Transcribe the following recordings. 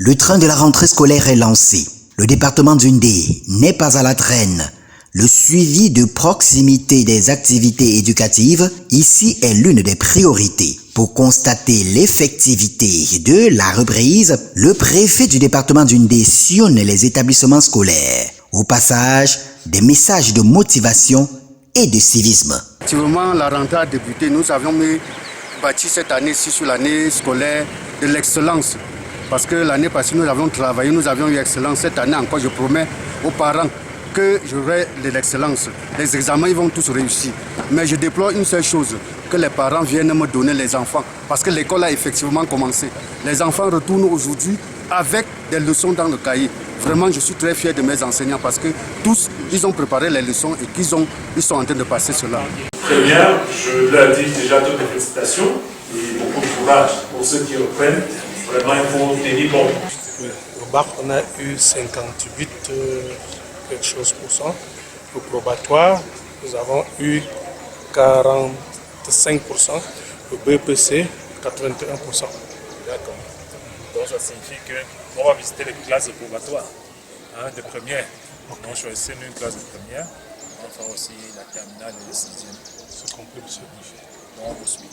Le train de la rentrée scolaire est lancé. Le département d'Undé n'est pas à la traîne. Le suivi de proximité des activités éducatives ici est l'une des priorités. Pour constater l'effectivité de la reprise, le préfet du département d'Undé sillonne les établissements scolaires. Au passage, des messages de motivation et de civisme. Effectivement, la rentrée a débuté. Nous avions bâti cette année-ci sur l'année scolaire de l'excellence. Parce que l'année passée, nous avions travaillé, nous avions eu excellence. Cette année encore, je promets aux parents que j'aurai de l'excellence. Les examens, ils vont tous réussir. Mais je déplore une seule chose, que les parents viennent me donner les enfants. Parce que l'école a effectivement commencé. Les enfants retournent aujourd'hui avec des leçons dans le cahier. Vraiment, je suis très fier de mes enseignants parce que tous, ils ont préparé les leçons et ils sont en train de passer cela. Très bien, je leur dis déjà toutes les félicitations et beaucoup de courage pour ceux qui reprennent. Vraiment, il faut tenir bon. Au bac, on a eu 58 quelque chose pour cent. Au probatoire, nous avons eu 45%. Au BPC, 81%. D'accord. Donc ça signifie qu'on va visiter les classes de probatoire, de première. Donc choisissez une classe de première. On fera aussi la terminale et le 6e. C'est compris, monsieur. Donc on vous suit.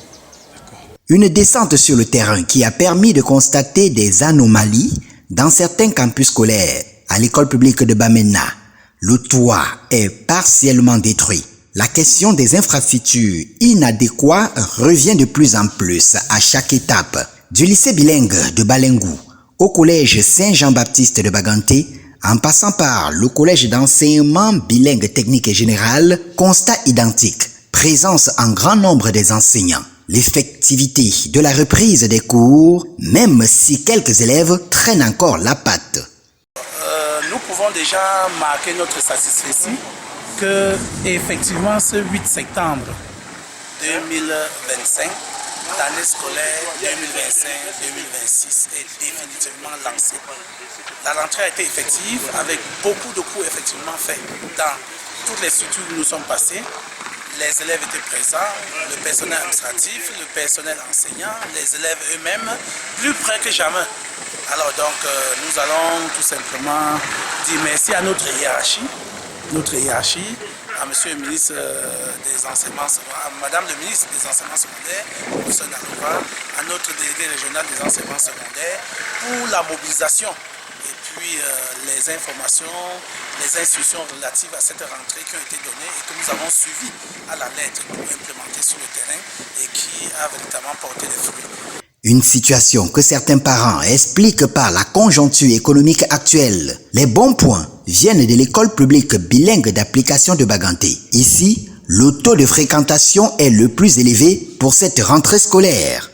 Une descente sur le terrain qui a permis de constater des anomalies dans certains campus scolaires. À l'école publique de Bamena, le toit est partiellement détruit. La question des infrastructures inadéquates revient de plus en plus à chaque étape. Du lycée bilingue de Balengou au collège Saint-Jean-Baptiste de Baganté, en passant par le collège d'enseignement bilingue technique et général, constat identique, présence en grand nombre des enseignants. L'effectivité de la reprise des cours, même si quelques élèves traînent encore la patte. Nous pouvons déjà marquer notre satisfaction que, effectivement, ce 8 septembre 2025, l'année scolaire 2025-2026 est définitivement lancée. La rentrée a été effective avec beaucoup de cours effectivement faits dans toutes les structures où nous sommes passés. Les élèves étaient présents, le personnel administratif, le personnel enseignant, les élèves eux-mêmes, plus près que jamais. Alors donc, nous allons tout simplement dire merci à notre hiérarchie, à Monsieur le ministre des enseignements secondaires, à Madame le ministre des enseignements secondaires, Monsieur Nalouva, à notre délégué régional des enseignements secondaires pour la mobilisation et puis les informations, les instructions relatives à cette rentrée qui ont été données et que nous avons suivies à la lettre pour implémenter sur le terrain et qui a véritablement porté des fruits. Une situation que certains parents expliquent par la conjoncture économique actuelle. Les bons points viennent de l'école publique bilingue d'application de Baganté. Ici, le taux de fréquentation est le plus élevé pour cette rentrée scolaire.